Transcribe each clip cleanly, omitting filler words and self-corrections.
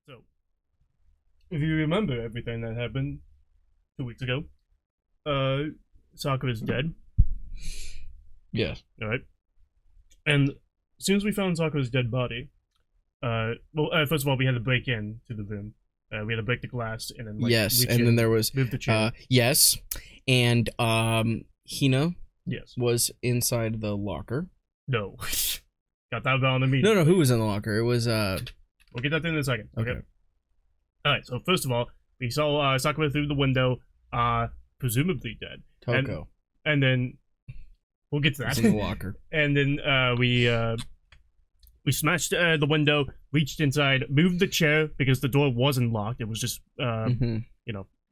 So, if you remember everything that happened 2 weeks ago, Sakura's dead. Yes. Alright. And as soon as we found Sakura's dead body, first of all, we had to break in to the room. We had to break the glass and then yes, and then there was move the chair. Yes, and Hina Yes was inside the locker. No, got that on the meeting. No, who was in the locker? It was We'll get that in a second. Okay. Okay. All right. So first of all, we saw Sakura through the window, presumably dead. Toko. And then we'll get to that. In the locker. And then we smashed the window, reached inside, moved the chair because the door wasn't locked. It was just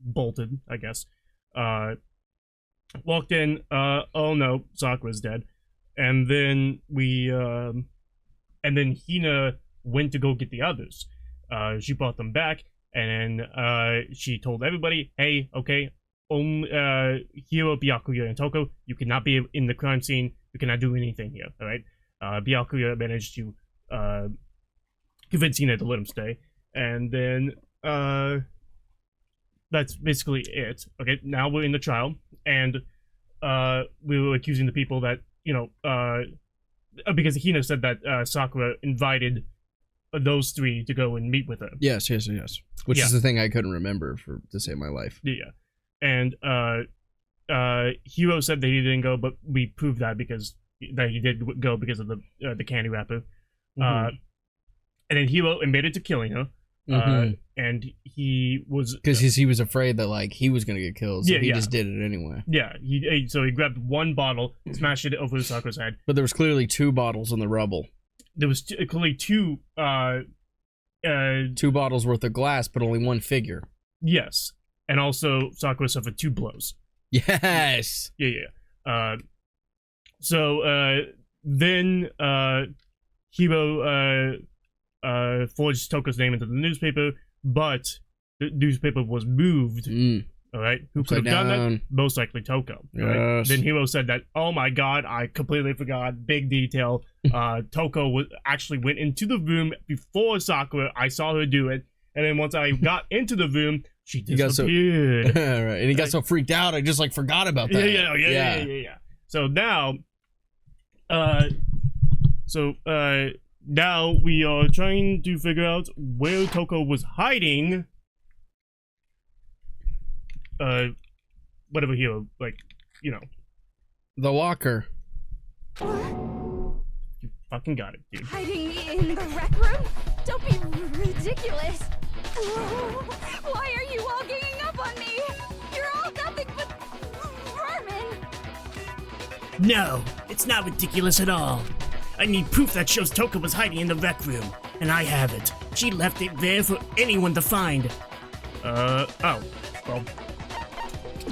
bolted, I guess. Walked in. Oh no, Sakura's dead. And then Hina went to go get the others. She brought them back, and then she told everybody, "Hey, okay, Hiro, Byakuya, and Toko, you cannot be in the crime scene. You cannot do anything here. All right." Byakuya managed to convince Hina to let him stay, and then that's basically it. Okay, now we're in the trial, and we were accusing the people that because Hina said that Sakura invited those three to go and meet with her. Yes. Which is the thing I couldn't remember to save my life. Yeah, and Hiro said that he didn't go, but we proved that he did go because of the candy wrapper. And then Hiro admitted to killing her. And he was because he was afraid that he was gonna get killed, so he just did it anyway. Yeah, so he grabbed one bottle, smashed it over Sakura's head. But there was clearly 2 bottles in the rubble. There was clearly 2 2 bottles worth of glass, but only 1 figure. Yes, and also Sakura suffered 2 blows. Yes. Yeah. Then Hiro forged Toko's name into the newspaper, but the newspaper was moved. All right, who could have done that? Most likely Toko. Right? Then Hiro said that, "Oh my God, I completely forgot. Big detail. Toko actually went into the room before Sakura. I saw her do it, and then once I got into the room, she disappeared." Right, and he got so freaked out, I just forgot about that. Yeah. So now, now we are trying to figure out where Toko was hiding. Whatever Hiro, the locker. You fucking got it, dude. Hiding in the rec room? Don't be ridiculous. Why are you all ganging up on me? You're all nothing but vermin. No, it's not ridiculous at all. I need proof that shows Toko was hiding in the rec room, and I have it. She left it there for anyone to find.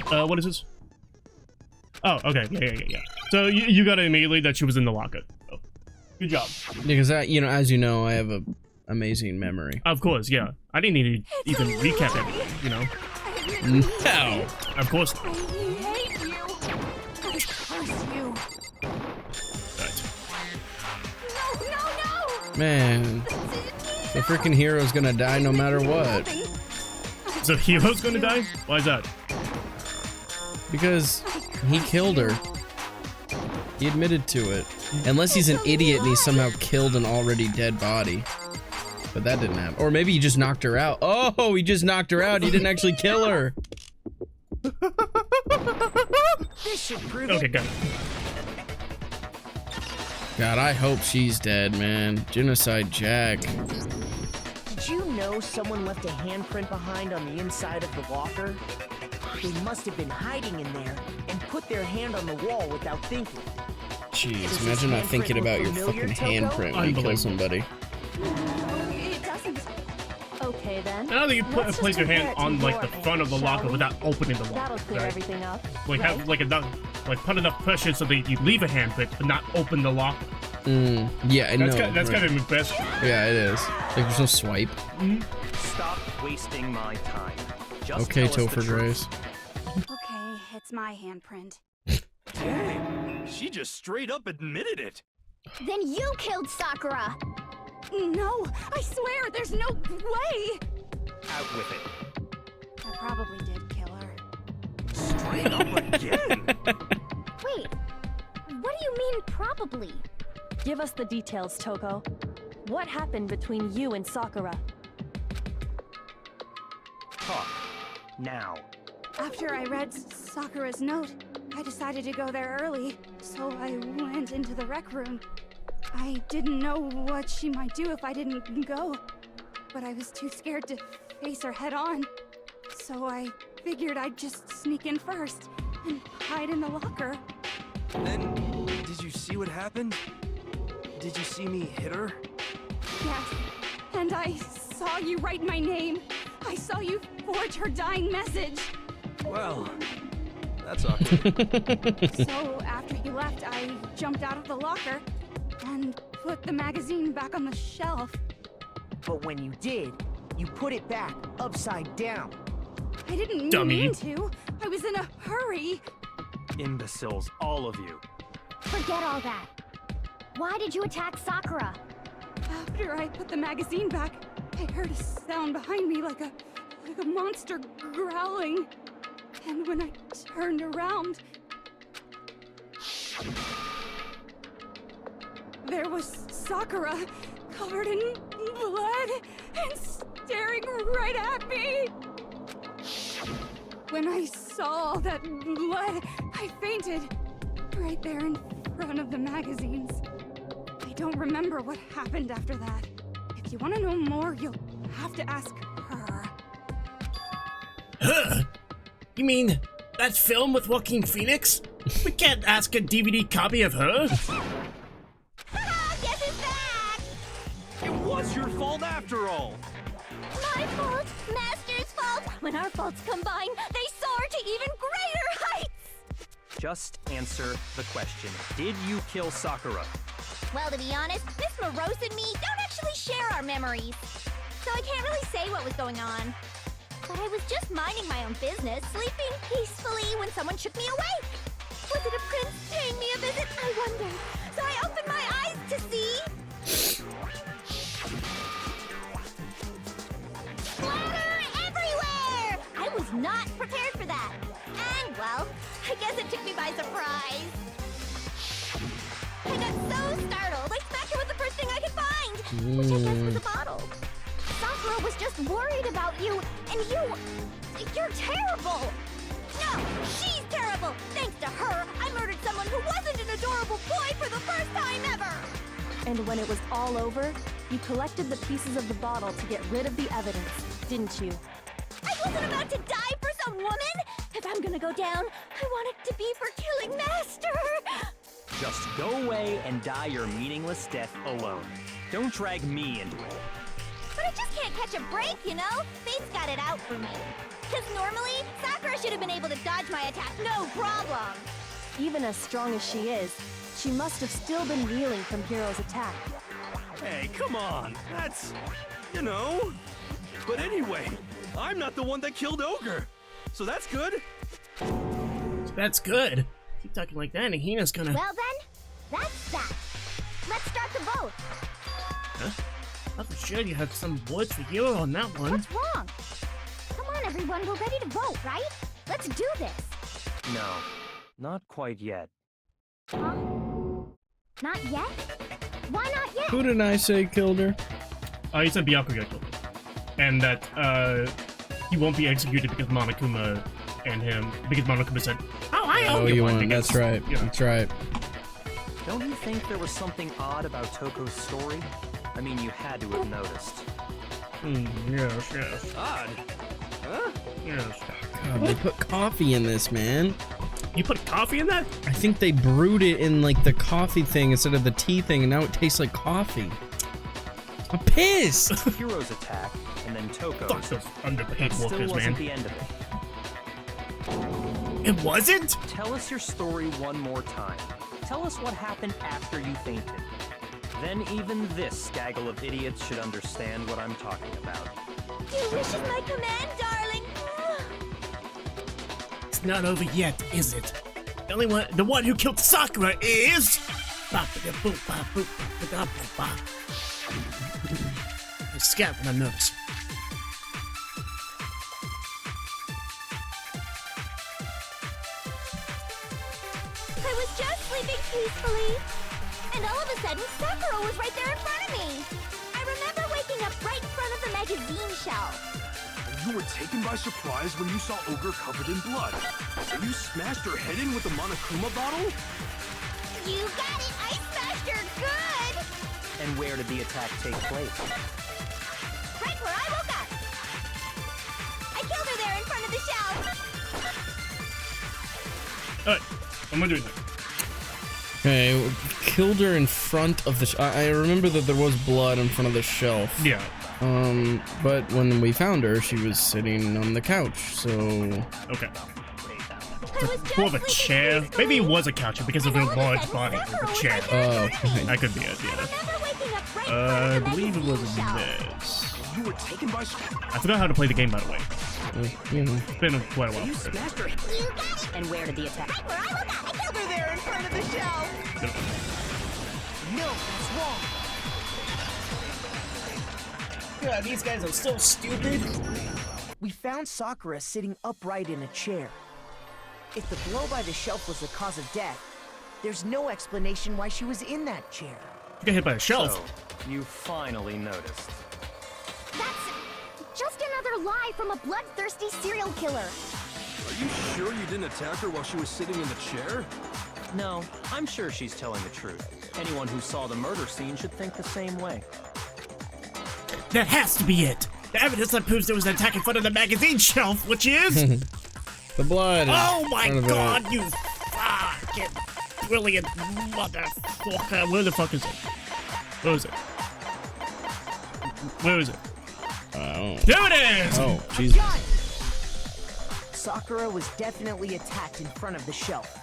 What is this? Oh, okay, yeah. So you got it immediately that she was in the locker. Oh, good job. Because as you know, I have a amazing memory. Of course, yeah. I didn't need to even recap everything, No. Of course. I hate you. I curse you. Right. No. Man, the freaking hero's gonna die no matter what. So Hiro's gonna die? Why is that? Because he killed her. He admitted to it. Unless he's an idiot and he somehow killed an already dead body. But that didn't happen. Or maybe he just knocked her out. Oh, he just knocked her out. He didn't actually kill her. This should prove Okay, good. God, I hope she's dead, man. Genocide Jack. Did you know someone left a handprint behind on the inside of the locker? They must have been hiding in there and put their hand on the wall without thinking. Jeez, imagine not thinking about your fucking handprint when you kill somebody. It doesn't. Okay then. Now that you place your hand on the front of the locker without opening the locker, That'll clear right? everything up. Have put enough pressure so that you leave a handprint but not open the locker. Yeah, I know. That's kind of impressive. Yeah, it is. There's no swipe. Stop wasting my time. Just Okay, tell us the Topher truth. Grace. Okay, it's my handprint. Dang, she just straight up admitted it. Then you killed Sakura! No, I swear, there's no way! Out with it. I probably did kill her. Straight up again! Wait, what do you mean probably? Give us the details, Toko. What happened between you and Sakura? Talk. Now. After I read Sakura's note, I decided to go there early, so I went into the rec room. I didn't know what she might do if I didn't go, but I was too scared to face her head on. So I figured I'd just sneak in first and hide in the locker. Then, did you see what happened? Did you see me hit her? Yes, and I saw you write my name. I saw you forge her dying message. Well, that's awkward. So after you left, I jumped out of the locker and put the magazine back on the shelf. But when you did, you put it back upside down. I didn't Dummy. mean to. I was in a hurry. Imbeciles, all of you. Forget all that. Why did you attack Sakura? After I put the magazine back, I heard a sound behind me like a monster growling. And when I turned around, there was Sakura, covered in blood and staring right at me. When I saw all that blood, I fainted right there in front of the magazines. I don't remember what happened after that. If you want to know more, you'll have to ask her. Huh? You mean that film with Joaquin Phoenix? We can't ask a DVD copy of her. Guess it's back! It was your fault after all! My fault, Master's fault. When our faults combine, they soar to even greater heights. Just answer the question. Did you kill Sakura? Well, to be honest, Miss Morose and me don't actually share our memories. So I can't really say what was going on. But I was just minding my own business, sleeping peacefully when someone shook me awake. Was it a prince paying me a visit? I wonder. So I opened my eyes to see... splatter everywhere! I was not prepared for that. And, well, I guess it took me by surprise. I got so startled, I smacked her with the first thing I could find, which I guess was a bottle. Sakura was just worried about you, and you're terrible! No, she's terrible! Thanks to her, I murdered someone who wasn't an adorable boy for the first time ever! And when it was all over, you collected the pieces of the bottle to get rid of the evidence, didn't you? I wasn't about to die for some woman! If I'm gonna go down, I want it to be for killing Master! Just go away and die your meaningless death alone. Don't drag me into it. But I just can't catch a break, you know? Fate's got it out for me. Because normally, Sakura should have been able to dodge my attack, no problem. Even as strong as she is, she must have still been reeling from Hiro's attack. Hey, come on. That's, you know. But anyway, I'm not the one that killed Ogre. So that's good. That's good. Keep talking like that and Hina's gonna... Well then, that's that. Let's start the vote. Huh? I thought sure you had some words for Hiro on that one. What's wrong? Come on, everyone, we're ready to vote, right? Let's do this. No, not quite yet. Huh? Not yet? Why not yet? Who did I say killed her? He said Byakuya killed him. And that he won't be executed because Monokuma and him, because Monokuma said, "Oh, I owe you one." That's right. You know. That's right. Don't you think there was something odd about Toko's story? I mean, you had to have noticed. Yes. Odd. Huh? Yes. God, they put coffee in this, man. You put coffee in that? I think they brewed it in like the coffee thing instead of the tea thing, and now it tastes like coffee. I'm pissed. Hero's attack, and then Fuck Toko's. those underpaid Still workers, wasn't man. the end of it. It wasn't? Tell us your story one more time. Tell us what happened after you fainted. Then even this gaggle of idiots should understand what I'm talking about. Your wish is my command, darling. It's not over yet, is it? The one who killed Sakura is... scalp my notes. I was just sleeping peacefully, and all of a sudden, Sakura was right there in front of me. I remember waking up right in front of the magazine shelf. You were taken by surprise when you saw Ogre covered in blood. So you smashed her head in with the Monokuma bottle? You got it! I smashed her good! And where did the attack take place? Right where I woke up! I killed her there in front of the shelf! Alright, I'm gonna do that. Okay, killed her in front of the I remember that there was blood in front of the shelf. Yeah. But when we found her, she was sitting on the couch, so... Okay. More of a chair. Maybe it was a couch because of her large body. A chair. Oh, that could be it, yeah. I believe it was this. You were taken by I forgot how to play the game, by the way. you know. It's been quite a while. You smashed her. You got it! And where did the attack? Right where I woke up! I killed her there in front of the shelf! No, that's wrong. God, these guys are so stupid. We found Sakura sitting upright in a chair. If the blow by the shelf was the cause of death, there's no explanation why she was in that chair. You got hit by a shelf. So, you finally noticed. That's just another lie from a bloodthirsty serial killer. Are you sure you didn't attack her while she was sitting in the chair? No, I'm sure she's telling the truth. Anyone who saw the murder scene should think the same way. That has to be it. The evidence that proves there was an attack in front of the magazine shelf, which is... The blood. Oh my god, you fucking brilliant motherfucker. Where the fuck is it? Where is it? Where is it? Oh. There it is! Oh, Jesus. Sakura was definitely attacked in front of the shelf.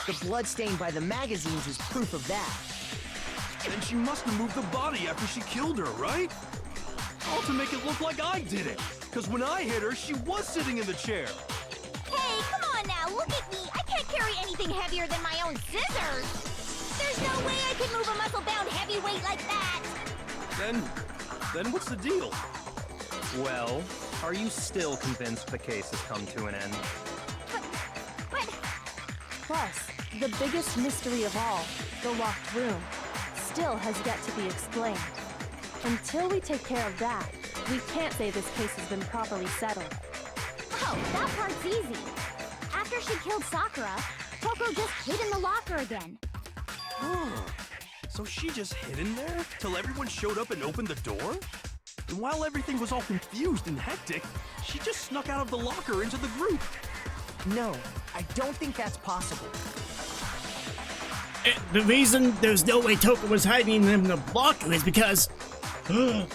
The blood stain by the magazines is proof of that. Then she must have moved the body after she killed her, right? All to make it look like I did it. Because when I hit her, she was sitting in the chair. Hey, come on now, look at me. I can't carry anything heavier than my own scissors. There's no way I can move a muscle-bound heavyweight like that. Then what's the deal? Well, are you still convinced the case has come to an end? But... Plus, the biggest mystery of all, the locked room, still has yet to be explained. Until we take care of that, we can't say this case has been properly settled. Oh, that part's easy. After she killed Sakura, Toko just hid in the locker again. So she just hid in there till everyone showed up and opened the door? And while everything was all confused and hectic, she just snuck out of the locker into the group. No, I don't think that's possible. The reason there's no way Toko was hiding in the locker is because... The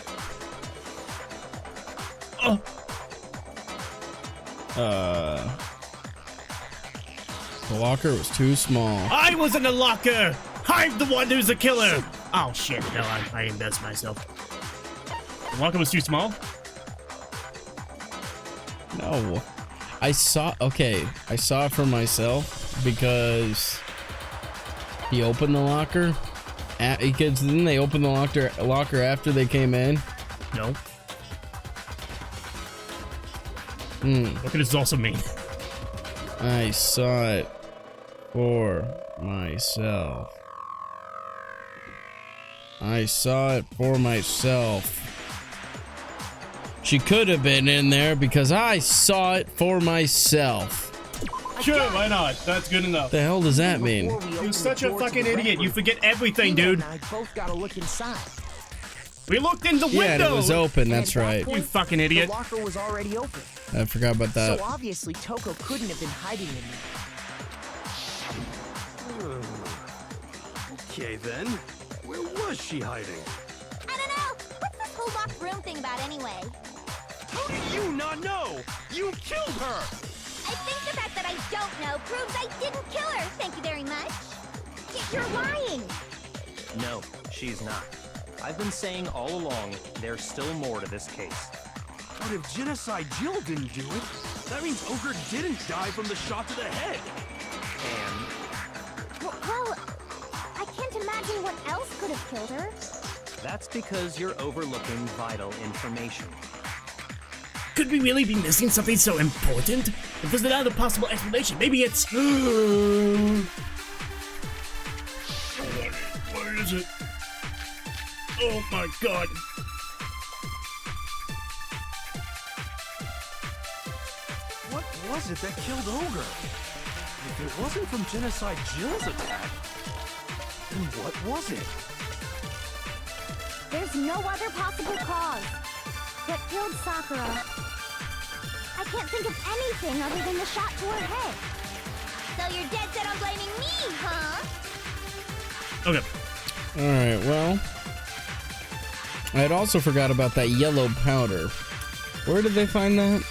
locker was too small. I was in the locker! I'm the one who's the killer! Oh shit, no, I embarrassed myself. The locker was too small? No. I saw it for myself because he opened the locker. Because didn't they open the locker after they came in? No. What could this also mean? I saw it for myself. I saw it for myself. She could have been in there because I saw it for myself. Sure, why not? That's good enough. The hell does that mean? You're such a fucking idiot. You forget everything, dude. I both gotta look inside. We looked in the window. Yeah, it was open. That's right. You fucking idiot. The locker was already open. I forgot about that. So obviously Toko couldn't have been hiding in there. Okay then, where was she hiding? I don't know. What's this whole locked room thing about anyway? How do you not know? You killed her! I think the fact that I don't know proves I didn't kill her. Thank you very much. You're lying. No, she's not. I've been saying all along, there's still more to this case. But if Genocide Jill didn't do it, that means Ogre didn't die from the shot to the head. And Well, I can't imagine what else could have killed her. That's because you're overlooking vital information. Could we really be missing something so important? If there's another possible explanation, maybe it's... What is it? Oh my god. What was it that killed Ogre? If it wasn't from Genocide Jill's attack, then what was it? There's no other possible cause. What killed Sakura? I can't think of anything other than the shot to her head. So you're dead set on blaming me, huh? Okay. Alright, well. I had also forgot about that yellow powder. Where did they find that?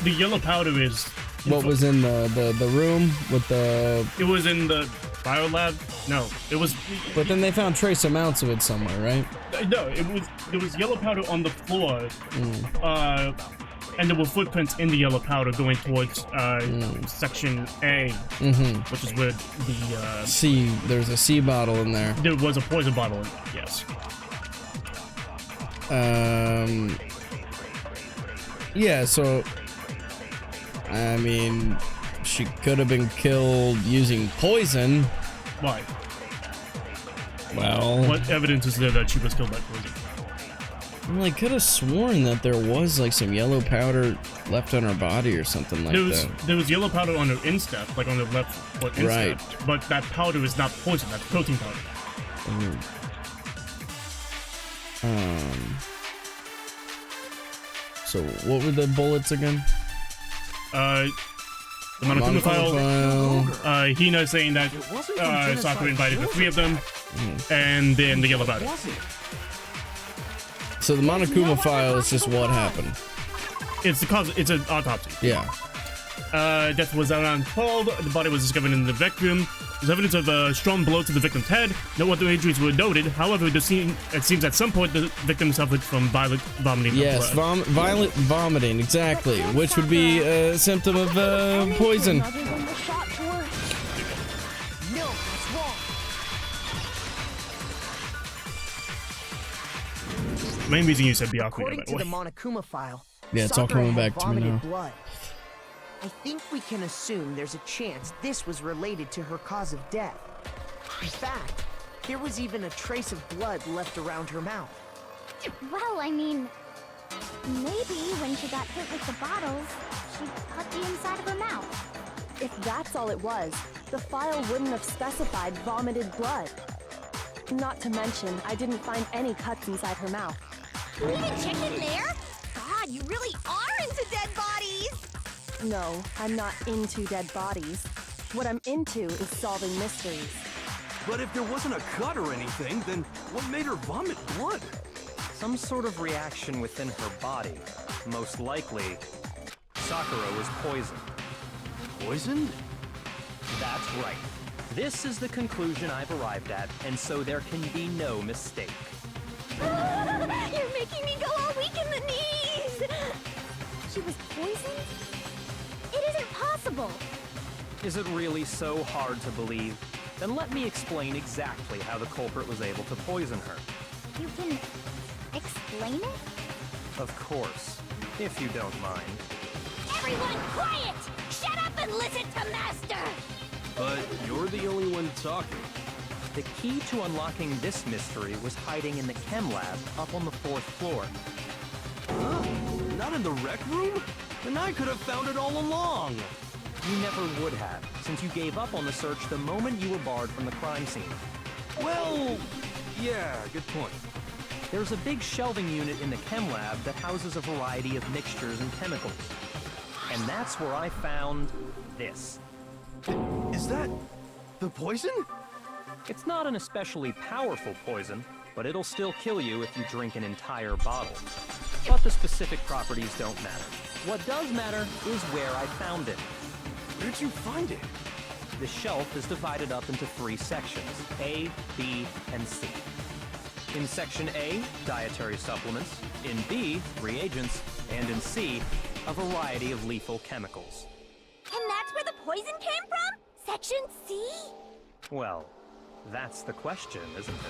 The yellow powder is... What was in the room with the... It was in the biolab? No, it was... But then they found trace amounts of it somewhere, right? No, there was yellow powder on the floor. And there were footprints in the yellow powder going towards section A, which is where the... C, there's a C bottle in there. There was a poison bottle in there, yes. Yeah, so... I mean, she could have been killed using poison. Why? Well... What evidence is there that she was killed by poison? Well, I could have sworn that there was like some yellow powder left on her body or something like that. There was yellow powder on her instep, like on the left foot instep. Right. But that powder is not poison, that's protein powder. So what were the bullets again? The Monokuma file, Hina saying that Sakura invited the three of them, and then the yellow powder. So the Monokuma file is just what happened. It's the cause. It's an autopsy. Yeah. Death was around 12. The body was discovered in the rec room. There's evidence of a strong blow to the victim's head. No other injuries were noted. However, it seems at some point the victim suffered from violent vomiting. Yes, violent vomiting, exactly, which would be a symptom of poison. Main reason you said Byakuya, According to the Monokuma file, yeah, it's all coming back to me now. Blood. I think we can assume there's a chance this was related to her cause of death. In fact, there was even a trace of blood left around her mouth. Well, I mean, maybe when she got hit with the bottles, she cut the inside of her mouth. If that's all it was, the file wouldn't have specified vomited blood. Not to mention, I didn't find any cuts inside her mouth. You even checked in there? God, you really are into dead bodies! No, I'm not into dead bodies. What I'm into is solving mysteries. But if there wasn't a cut or anything, then what made her vomit blood? Some sort of reaction within her body. Most likely, Sakura was poisoned. Poisoned? That's right. This is the conclusion I've arrived at, and so there can be no mistake. You're making me go all weak in the knees! She was poisoned? It isn't possible! Is it really so hard to believe? Then let me explain exactly how the culprit was able to poison her. You can explain it? Of course, if you don't mind. Everyone quiet! Shut up and listen to Master! But you're the only one talking. The key to unlocking this mystery was hiding in the chem lab up on the 4th floor. Huh? Not in the rec room? Then I could have found it all along. You never would have, since you gave up on the search the moment you were barred from the crime scene. Well, yeah, good point. There's a big shelving unit in the chem lab that houses a variety of mixtures and chemicals. And that's where I found this. Is that the poison? It's not an especially powerful poison, but it'll still kill you if you drink an entire bottle. But the specific properties don't matter. What does matter is where I found it. Where'd you find it? The shelf is divided up into 3 sections, A, B, and C. In Section A, dietary supplements. In B, reagents. And in C, a variety of lethal chemicals. And that's where the poison came from? Section C? Well, that's the question, isn't it?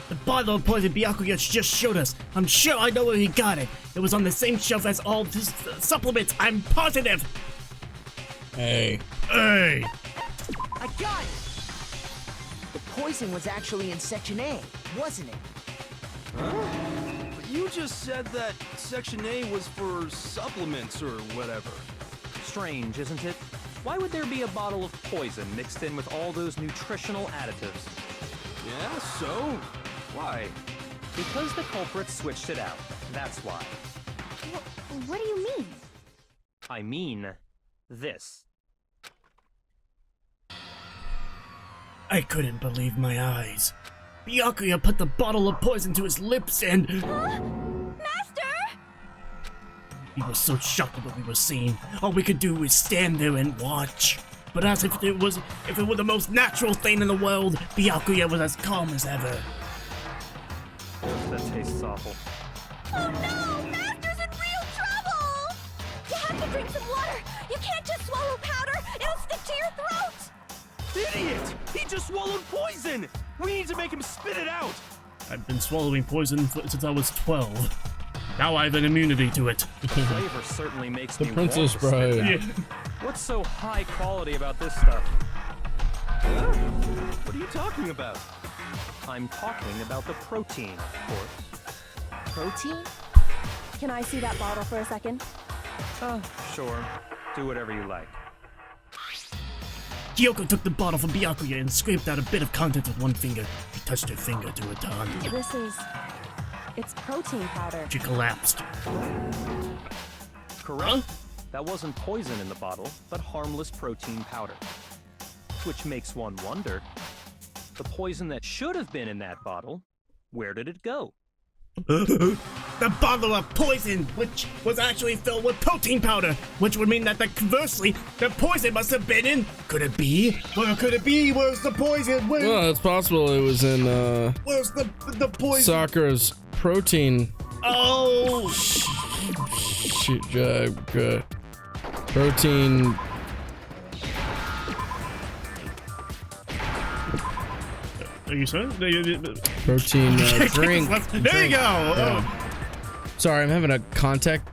The bottle of poison Byakuya just showed us. I'm sure I know where he got it. It was on the same shelf as all his supplements. I'm positive. Hey. Hey! I got it! The poison was actually in Section A, wasn't it? Huh? But you just said that Section A was for supplements or whatever. Strange, isn't it? Why would there be a bottle of poison mixed in with all those nutritional additives? Yeah, so? Why? Because the culprit switched it out. That's why. What do you mean? I mean, this. I couldn't believe my eyes. Byakuya put the bottle of poison to his lips and... Master! We were so shocked at what we were seeing. All we could do was stand there and watch. But as if it were the most natural thing in the world, Byakuya was as calm as ever. That tastes awful. Oh no! Master's in real trouble! You have to drink some water! You can't just swallow powder! It'll stick to your throat! Idiot! He just swallowed poison! We need to make him spit it out! I've been swallowing poison since I was 12. Now I have an immunity to it. The flavor certainly makes The me Princess want to spit it Bride. out. What's so high quality about this stuff? Huh? What are you talking about? I'm talking about the protein, of course. Protein? Can I see that bottle for a second? Sure. Do whatever you like. Kyoko took the bottle from Byakuya and scraped out a bit of contents with one finger. She touched her finger to her tongue. It's protein powder. She collapsed. Correct. That wasn't poison in the bottle, but harmless protein powder. Which makes one wonder, the poison that should have been in that bottle, where did it go? The bottle of poison, which was actually filled with protein powder, which would mean that conversely, the poison must have been in. Could it be? Where could it be? Where's the poison? Well, it's possible it was in Where's the poison? Sakura's protein. Oh! Protein. Are you saying? Protein drink. There you go! Oh. Sorry, I'm having a contact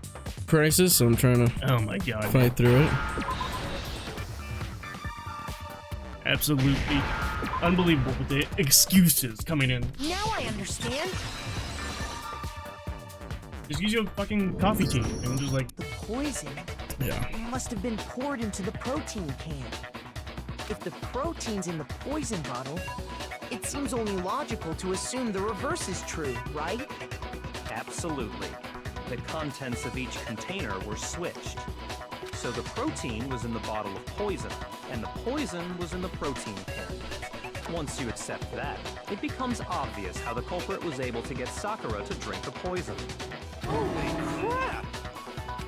crisis, so I'm trying to Oh my god. fight through it. Absolutely unbelievable with the excuses coming in. Now I understand. Just use your fucking coffee tea and just like, The poison Yeah. must have been poured into the protein can. If the protein's in the poison bottle, it seems only logical to assume the reverse is true, right? Absolutely. The contents of each container were switched. So the protein was in the bottle of poison, and the poison was in the protein can. Once you accept that, it becomes obvious how the culprit was able to get Sakura to drink the poison. Holy crap!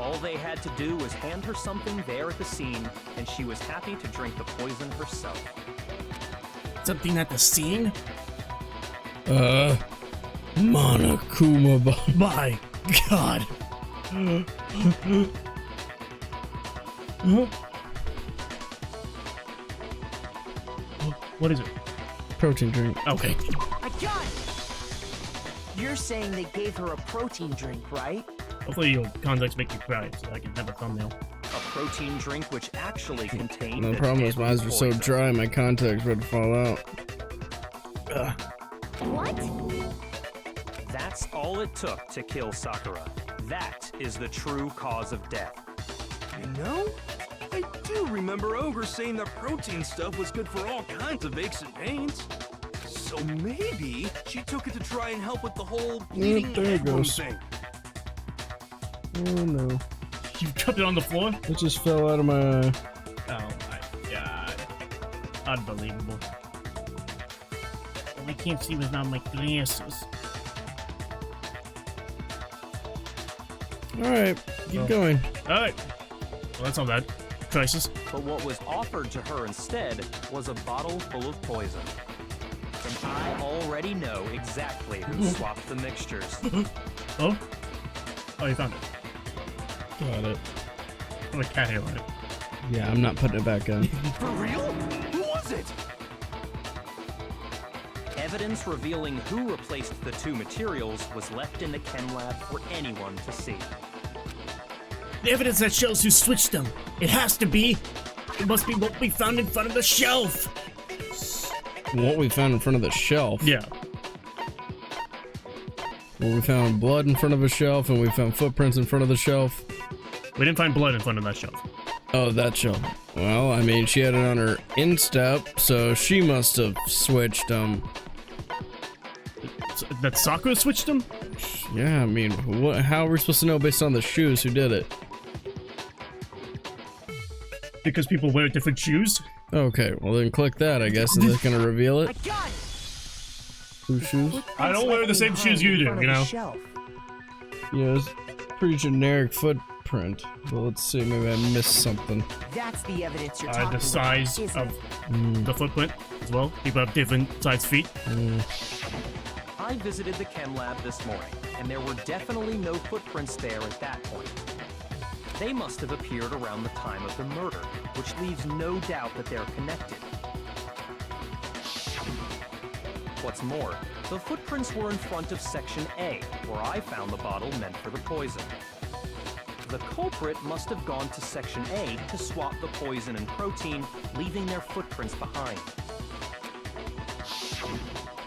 All they had to do was hand her something there at the scene, and she was happy to drink the poison herself. Something at the scene? Monokuma. My God. what is it? Protein drink. Okay. I got it! You're saying they gave her a protein drink, right? Hopefully your contacts make you cry so I can have a thumbnail. A protein drink which actually contained. The problem is my eyes are so poison. dry, my contacts ready to fall out. What? That's all it took to kill Sakura. That is the true cause of death. You know, I do remember Ogre saying that protein stuff was good for all kinds of aches and pains. So maybe she took it to try and help with the whole bleeding there it head wound goes. thing. Oh no. You dropped it on the floor? It just fell out of my eye. Oh my god. Unbelievable. I can't see without my glasses. Alright, keep going. Alright. Well, that's all that. Crisis. But what was offered to her instead was a bottle full of poison. And I already know exactly who swapped the mixtures. Oh? Oh, you found it. Got it. Oh, a cat hair on it. Yeah, I'm not putting it back on. For real? Who was it? Evidence revealing who replaced the two materials was left in the chem lab for anyone to see. The evidence that shows who switched them. It has to be. It must be what we found in front of the shelf. What we found in front of the shelf? Yeah. Well, we found blood in front of a shelf, and we found footprints in front of the shelf. We didn't find blood in front of that shelf. Oh, that shelf. Well, I mean, she had it on her instep, so she must have switched them. That Sakura switched them? Yeah, I mean, how are we supposed to know based on the shoes who did it? Because people wear different shoes? Okay, well then click that, I guess. Is that gonna reveal it? Whose shoes? I don't wear the same shoes you do, you know? Yeah, it's pretty generic footprint. Well, let's see, maybe I missed something. That's the evidence you're talking The size about, of the footprint as well. People have different size feet. I visited the chem lab this morning, and there were definitely no footprints there at that point. They must have appeared around the time of the murder, which leaves no doubt that they're connected. What's more, the footprints were in front of Section A, where I found the bottle meant for the poison. The culprit must have gone to Section A to swap the poison and protein, leaving their footprints behind.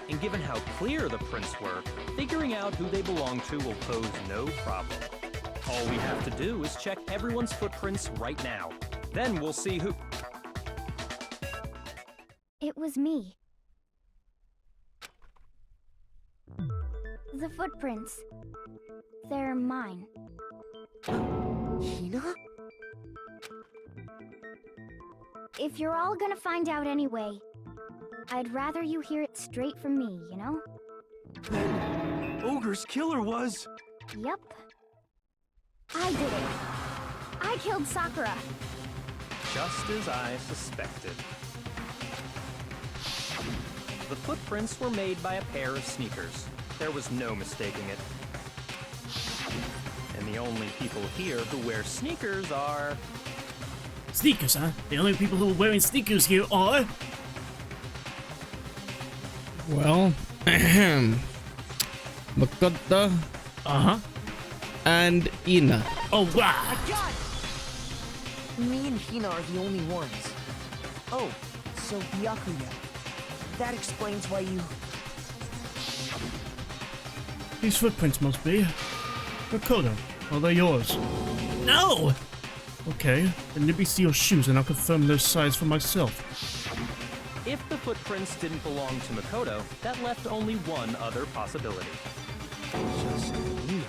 And given how clear the prints were, figuring out who they belong to will pose no problem. All we have to do is check everyone's footprints right now. Then we'll see who... It was me. The footprints. They're mine. Hina? If you're all gonna find out anyway, I'd rather you hear it straight from me, you know? Ogre's killer was... Yep. I did it. I killed Sakura. Just as I suspected. The footprints were made by a pair of sneakers. There was no mistaking it. And the only people here who wear sneakers are... Sneakers, huh? The only people who are wearing sneakers here are... Well, Makoto and Ina. Oh, wow. I got it! Me and Hina are the only ones. Oh, so Byakuya. That explains why you... These footprints must be... Makoto. Are they yours? No! Okay, then let me see your shoes and I'll confirm their size for myself. If the footprints didn't belong to Makoto, that left only one other possibility. Just Hina.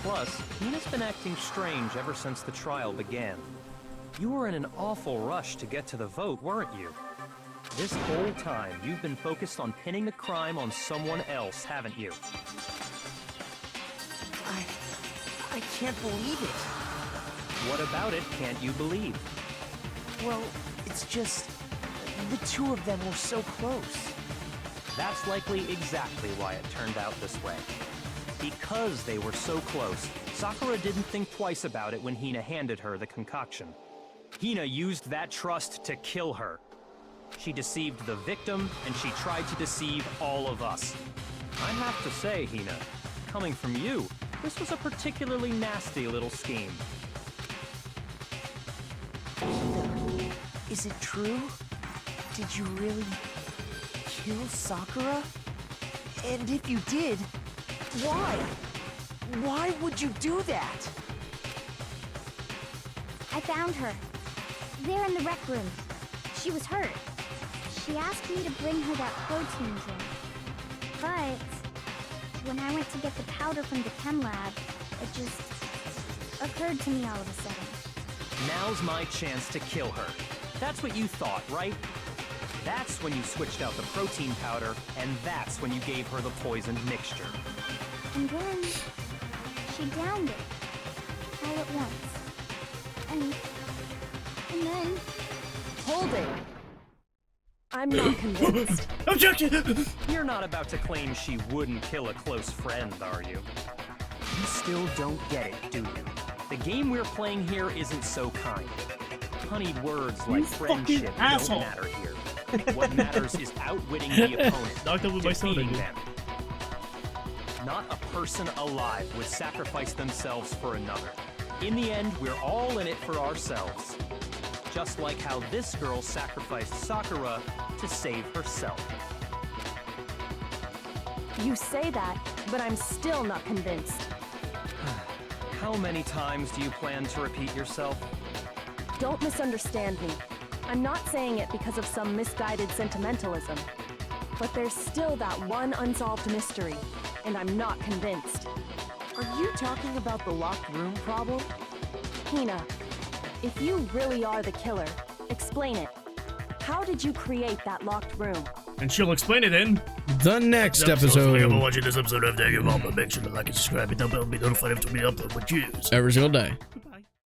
Plus, Hina's been acting strange ever since the trial began. You were in an awful rush to get to the vote, weren't you? This whole time, you've been focused on pinning the crime on someone else, haven't you? I can't believe it. What about it can't you believe? Well, it's just... the two of them were so close. That's likely exactly why it turned out this way. Because they were so close, Sakura didn't think twice about it when Hina handed her the concoction. Hina used that trust to kill her. She deceived the victim, and she tried to deceive all of us. I have to say, Hina, coming from you, this was a particularly nasty little scheme. Hina, is it true? Did you really kill Sakura? And if you did, why? Why would you do that? I found her. There in the rec room. She was hurt. She asked me to bring her that protein drink. But when I went to get the powder from the chem lab, it just occurred to me all of a sudden. Now's my chance to kill her. That's what you thought, right? That's when you switched out the protein powder, and that's when you gave her the poisoned mixture. And then she downed it all at once. And then... Hold it. I'm not convinced. Objection! You're not about to claim she wouldn't kill a close friend, are you? You still don't get it, do you? The game we're playing here isn't so kind. Honeyed words like You fucking friendship don't asshole. matter here. What matters is outwitting the opponent, Knocked over by soda, defeating dude. them. Not a person alive would sacrifice themselves for another. In the end, we're all in it for ourselves. Just like how this girl sacrificed Sakura to save herself. You say that, but I'm still not convinced. How many times do you plan to repeat yourself? Don't misunderstand me. I'm not saying it because of some misguided sentimentalism. But there's still that one unsolved mystery, and I'm not convinced. Are you talking about the locked room problem? Hina, if you really are the killer, explain it. How did you create that locked room? And she'll explain it in The next Thank you for episode. watching this episode of Danganronpa. Make sure to like and subscribe and don't be notified if we upload with you. Every single day.